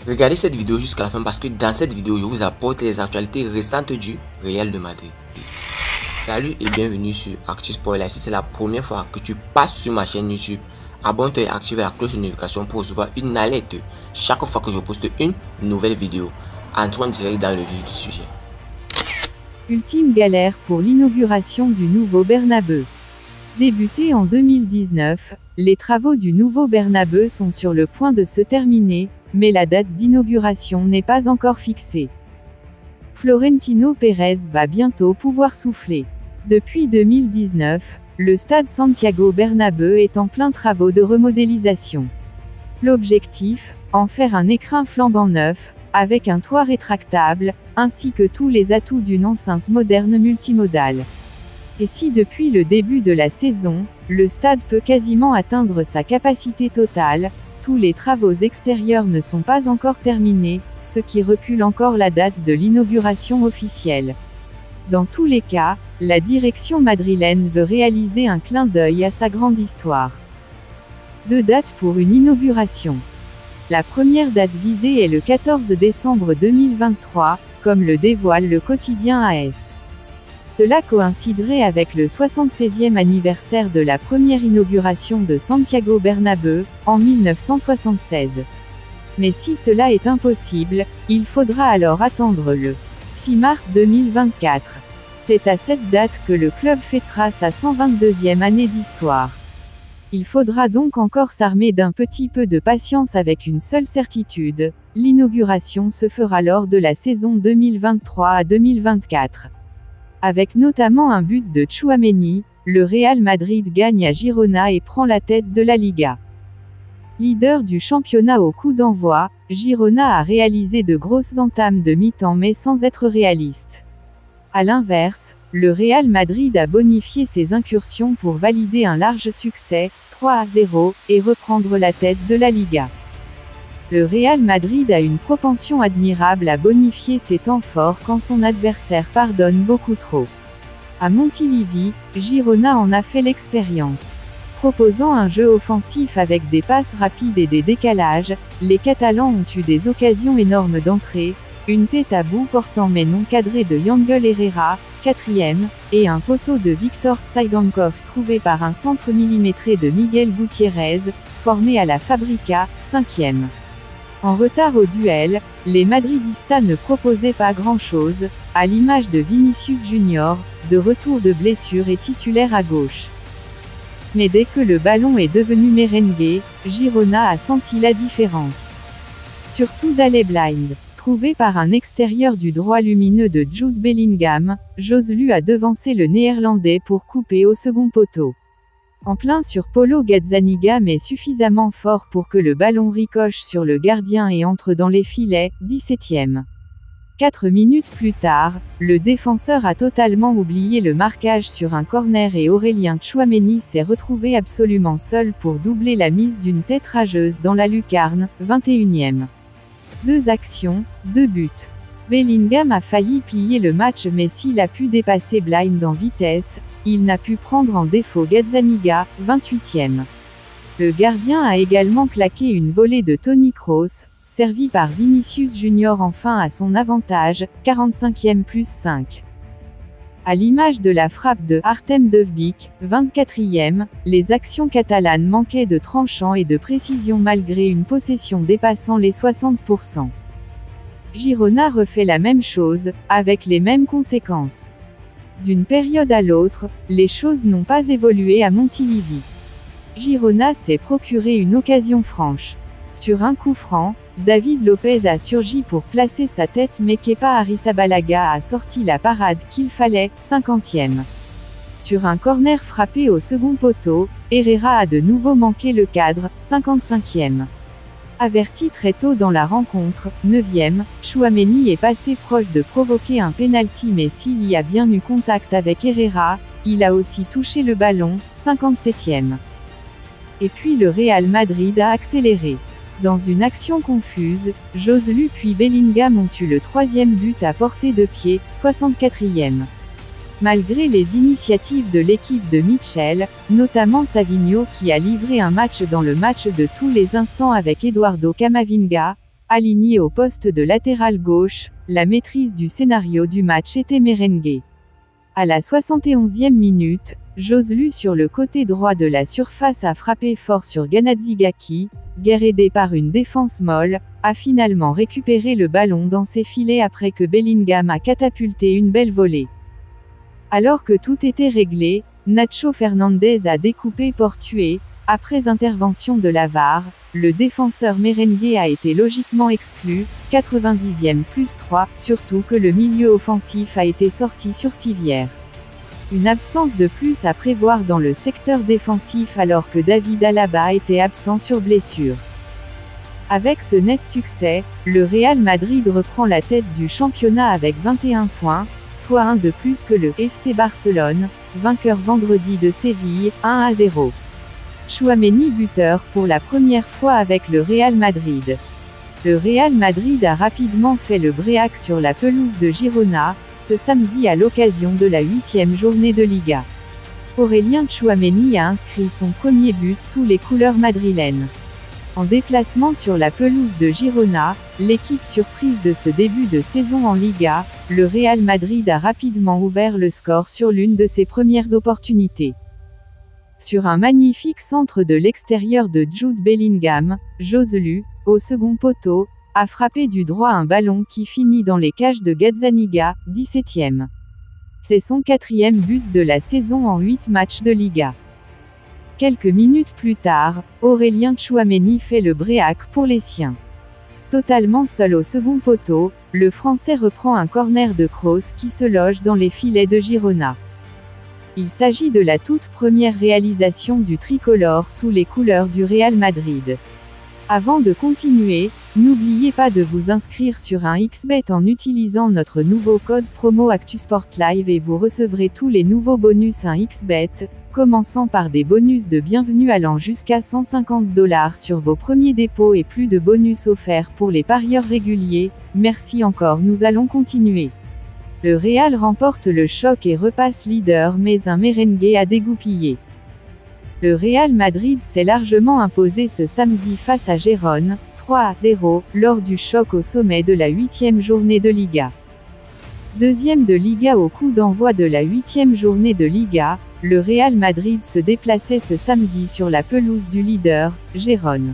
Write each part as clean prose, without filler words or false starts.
Regardez cette vidéo jusqu'à la fin parce que dans cette vidéo, je vous apporte les actualités récentes du Real de Madrid. Salut et bienvenue sur ActuSport. Si c'est la première fois que tu passes sur ma chaîne YouTube, abonne-toi et active la cloche de notification pour recevoir une alerte chaque fois que je poste une nouvelle vidéo. Entrons direct dans le vif du sujet. Ultime galère pour l'inauguration du nouveau Bernabeu. Débuté en 2019, les travaux du nouveau Bernabeu sont sur le point de se terminer, mais la date d'inauguration n'est pas encore fixée. Florentino Pérez va bientôt pouvoir souffler. Depuis 2019, le stade Santiago Bernabéu est en plein travaux de remodélisation. L'objectif, en faire un écrin flambant neuf, avec un toit rétractable, ainsi que tous les atouts d'une enceinte moderne multimodale. Et si depuis le début de la saison, le stade peut quasiment atteindre sa capacité totale, tous les travaux extérieurs ne sont pas encore terminés, ce qui recule encore la date de l'inauguration officielle. Dans tous les cas, la direction madrilène veut réaliser un clin d'œil à sa grande histoire. 2 dates pour une inauguration. La première date visée est le 14 décembre 2023, comme le dévoile le quotidien AS. Cela coïnciderait avec le 76e anniversaire de la première inauguration de Santiago Bernabéu, en 1976. Mais si cela est impossible, il faudra alors attendre le 6 mars 2024. C'est à cette date que le club fêtera sa 122e année d'histoire. Il faudra donc encore s'armer d'un petit peu de patience avec une seule certitude, l'inauguration se fera lors de la saison 2023 à 2024. Avec notamment un but de Tchouaméni, le Real Madrid gagne à Girona et prend la tête de la Liga. Leader du championnat au coup d'envoi, Girona a réalisé de grosses entames de mi-temps mais sans être réaliste. A l'inverse, le Real Madrid a bonifié ses incursions pour valider un large succès, 3-0, et reprendre la tête de la Liga. Le Real Madrid a une propension admirable à bonifier ses temps forts quand son adversaire pardonne beaucoup trop. À Montilivi, Girona en a fait l'expérience. Proposant un jeu offensif avec des passes rapides et des décalages, les Catalans ont eu des occasions énormes d'entrée, une tête à bout portant mais non cadrée de Yangel Herrera, 4e, et un poteau de Viktor Tsygankov trouvé par un centre millimétré de Miguel Gutiérrez, formé à la Fabrica, 5e. En retard au duel, les Madridistas ne proposaient pas grand-chose, à l'image de Vinicius Junior, de retour de blessure et titulaire à gauche. Mais dès que le ballon est devenu merengue, Girona a senti la différence. Surtout Daley Blind. Trouvé par un extérieur du droit lumineux de Jude Bellingham, Joselu a devancé le néerlandais pour couper au second poteau. En plein sur Paulo Gazzaniga mais suffisamment fort pour que le ballon ricoche sur le gardien et entre dans les filets, 17e. 4 minutes plus tard, le défenseur a totalement oublié le marquage sur un corner et Aurélien Tchouaméni s'est retrouvé absolument seul pour doubler la mise d'une tête rageuse dans la lucarne, 21e. 2 actions, 2 buts. Bellingham a failli plier le match mais s'il a pu dépasser Blind en vitesse, il n'a pu prendre en défaut Gazzaniga, 28e. Le gardien a également claqué une volée de Toni Kroos, servi par Vinicius Junior enfin à son avantage, 45e plus 5. À l'image de la frappe de Artem Dovbyk, 24e, les actions catalanes manquaient de tranchant et de précision malgré une possession dépassant les 60%. Girona refait la même chose, avec les mêmes conséquences. D'une période à l'autre, les choses n'ont pas évolué à Montilivi. Girona s'est procuré une occasion franche. Sur un coup franc, David Lopez a surgi pour placer sa tête mais Kepa Arrizabalaga a sorti la parade qu'il fallait, 50e. Sur un corner frappé au second poteau, Herrera a de nouveau manqué le cadre, 55e. Averti très tôt dans la rencontre, 9e, Tchouaméni est passé proche de provoquer un pénalty mais s'il y a bien eu contact avec Herrera, il a aussi touché le ballon, 57e. Et puis le Real Madrid a accéléré. Dans une action confuse, Joselu puis Bellingham ont eu le 3e but à portée de pied, 64e. Malgré les initiatives de l'équipe de Michel, notamment Savinho qui a livré un match dans le match de tous les instants avec Eduardo Camavinga, Aligné au poste de latéral gauche, la maîtrise du scénario du match était merengue. À la 71e minute, Joselu sur le côté droit de la surface a frappé fort sur Ganadzigaki, aidé par une défense molle, a finalement récupéré le ballon dans ses filets après que Bellingham a catapulté une belle volée. Alors que tout était réglé, Nacho Fernandez a découpé Portué. Après intervention de la VAR, le défenseur merengue a été logiquement exclu, 90e plus 3, surtout que le milieu offensif a été sorti sur civière. Une absence de plus à prévoir dans le secteur défensif alors que David Alaba était absent sur blessure. Avec ce net succès, le Real Madrid reprend la tête du championnat avec 21 points, soit un de plus que le FC Barcelone, vainqueur vendredi de Séville, 1-0. Tchouaméni buteur pour la première fois avec le Real Madrid. Le Real Madrid a rapidement fait le bréac sur la pelouse de Girona, ce samedi à l'occasion de la 8e journée de Liga. Aurélien Tchouaméni a inscrit son premier but sous les couleurs madrilènes. En déplacement sur la pelouse de Girona, l'équipe surprise de ce début de saison en Liga, le Real Madrid a rapidement ouvert le score sur l'une de ses premières opportunités. Sur un magnifique centre de l'extérieur de Jude Bellingham, Joselu, au second poteau, a frappé du droit un ballon qui finit dans les cages de Gazzaniga, 17e. C'est son 4e but de la saison en 8 matchs de Liga. Quelques minutes plus tard, Aurélien Tchouaméni fait le bréac pour les siens. Totalement seul au second poteau, le Français reprend un corner de Kroos qui se loge dans les filets de Girona. Il s'agit de la toute première réalisation du tricolore sous les couleurs du Real Madrid. Avant de continuer, n'oubliez pas de vous inscrire sur un XBet en utilisant notre nouveau code promo ActuSportLive et vous recevrez tous les nouveaux bonus un XBet, commençant par des bonus de bienvenue allant jusqu'à 150 $ sur vos premiers dépôts et plus de bonus offerts pour les parieurs réguliers. Merci encore, nous allons continuer. Le Real remporte le choc et repasse leader mais un merengue a dégoupillé. Le Real Madrid s'est largement imposé ce samedi face à Gérone, 3-0, lors du choc au sommet de la 8e journée de Liga. Deuxième de Liga au coup d'envoi de la 8e journée de Liga, le Real Madrid se déplaçait ce samedi sur la pelouse du leader, Gérone.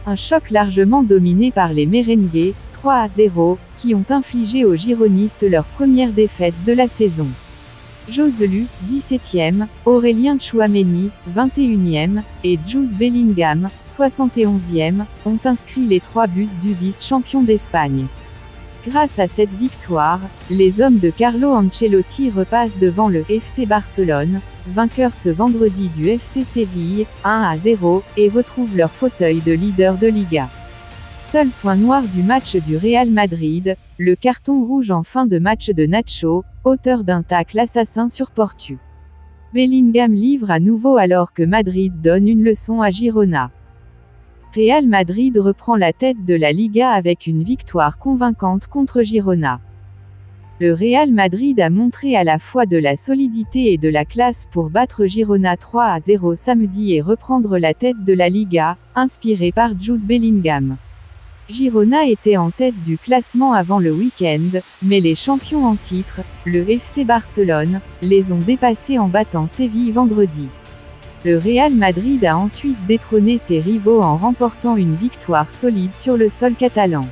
Un choc largement dominé par les merengues, 3-0, qui ont infligé aux gironistes leur première défaite de la saison. Joselu, 17e, Aurélien Tchouaméni, 21e, et Jude Bellingham, 71e, ont inscrit les 3 buts du vice-champion d'Espagne. Grâce à cette victoire, les hommes de Carlo Ancelotti repassent devant le FC Barcelone, vainqueur ce vendredi du FC Séville, 1-0, et retrouvent leur fauteuil de leader de Liga. Seul point noir du match du Real Madrid, le carton rouge en fin de match de Nacho, auteur d'un tacle assassin sur Portu. Bellingham livre à nouveau alors que Madrid donne une leçon à Girona. Real Madrid reprend la tête de la Liga avec une victoire convaincante contre Girona. Le Real Madrid a montré à la fois de la solidité et de la classe pour battre Girona 3-0 samedi et reprendre la tête de la Liga, inspiré par Jude Bellingham. Girona était en tête du classement avant le week-end, mais les champions en titre, le FC Barcelone, les ont dépassés en battant Séville vendredi. Le Real Madrid a ensuite détrôné ses rivaux en remportant une victoire solide sur le sol catalan.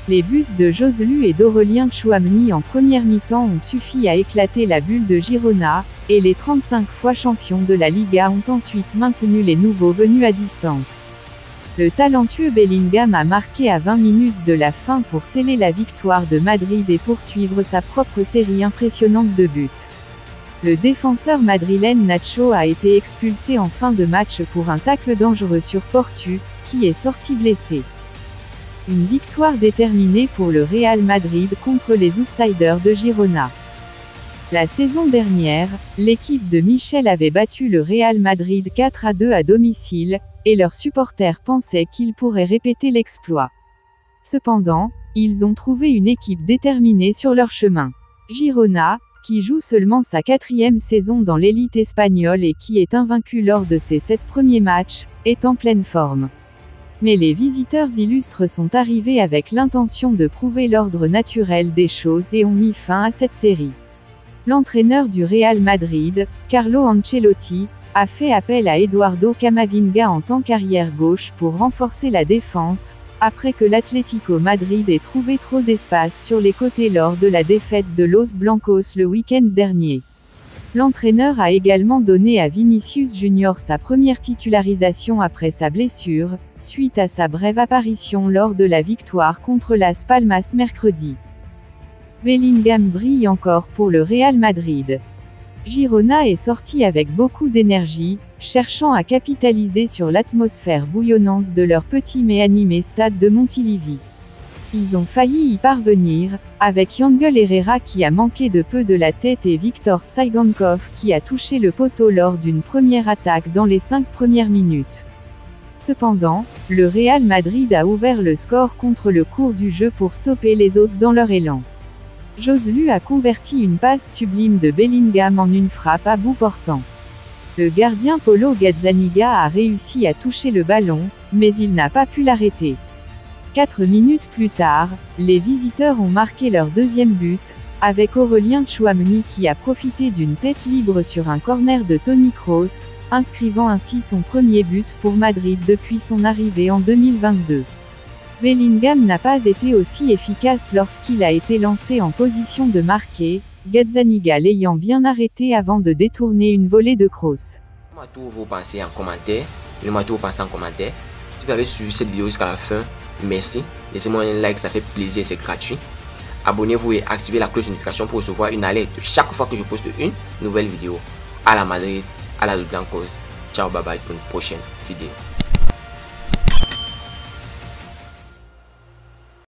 Les buts de Joselu et d'Aurélien Tchouaméni en première mi-temps ont suffi à éclater la bulle de Girona, et les 35 fois champions de la Liga ont ensuite maintenu les nouveaux venus à distance. Le talentueux Bellingham a marqué à 20 minutes de la fin pour sceller la victoire de Madrid et poursuivre sa propre série impressionnante de buts. Le défenseur madrilène Nacho a été expulsé en fin de match pour un tacle dangereux sur Portu, qui est sorti blessé. Une victoire déterminée pour le Real Madrid contre les outsiders de Girona. La saison dernière, l'équipe de Michel avait battu le Real Madrid 4-2 à domicile, et leurs supporters pensaient qu'ils pourraient répéter l'exploit. Cependant, ils ont trouvé une équipe déterminée sur leur chemin. Girona, qui joue seulement sa 4e saison dans l'élite espagnole et qui est invaincu lors de ses 7 premiers matchs, est en pleine forme. Mais les visiteurs illustres sont arrivés avec l'intention de prouver l'ordre naturel des choses et ont mis fin à cette série. L'entraîneur du Real Madrid, Carlo Ancelotti, a fait appel à Eduardo Camavinga en tant qu'arrière gauche pour renforcer la défense, après que l'Atlético Madrid ait trouvé trop d'espace sur les côtés lors de la défaite de Los Blancos le week-end dernier. L'entraîneur a également donné à Vinicius Junior sa première titularisation après sa blessure, suite à sa brève apparition lors de la victoire contre Las Palmas mercredi. Bellingham brille encore pour le Real Madrid. Girona est sorti avec beaucoup d'énergie, cherchant à capitaliser sur l'atmosphère bouillonnante de leur petit mais animé stade de Montilivi. Ils ont failli y parvenir, avec Yangel Herrera qui a manqué de peu de la tête et Viktor Tsygankov qui a touché le poteau lors d'une première attaque dans les 5 premières minutes. Cependant, le Real Madrid a ouvert le score contre le cours du jeu pour stopper les autres dans leur élan. Joselu a converti une passe sublime de Bellingham en une frappe à bout portant. Le gardien Paulo Gazzaniga a réussi à toucher le ballon, mais il n'a pas pu l'arrêter. 4 minutes plus tard, les visiteurs ont marqué leur deuxième but, avec Aurélien Tchouaméni qui a profité d'une tête libre sur un corner de Toni Kroos, inscrivant ainsi son premier but pour Madrid depuis son arrivée en 2022. Bellingham n'a pas été aussi efficace lorsqu'il a été lancé en position de marquer, Gazzaniga l'ayant bien arrêté avant de détourner une volée de Kroos. Dites-moi tout vos pensées en commentaire. Dites-moi tout vos pensées en commentaire. Si vous avez suivi cette vidéo jusqu'à la fin, merci. Laissez-moi un like, ça fait plaisir, c'est gratuit. Abonnez-vous et activez la cloche de notification pour recevoir une alerte chaque fois que je poste une nouvelle vidéo. À la Madrid, à la Los Blancos. Ciao, bye bye pour une prochaine vidéo.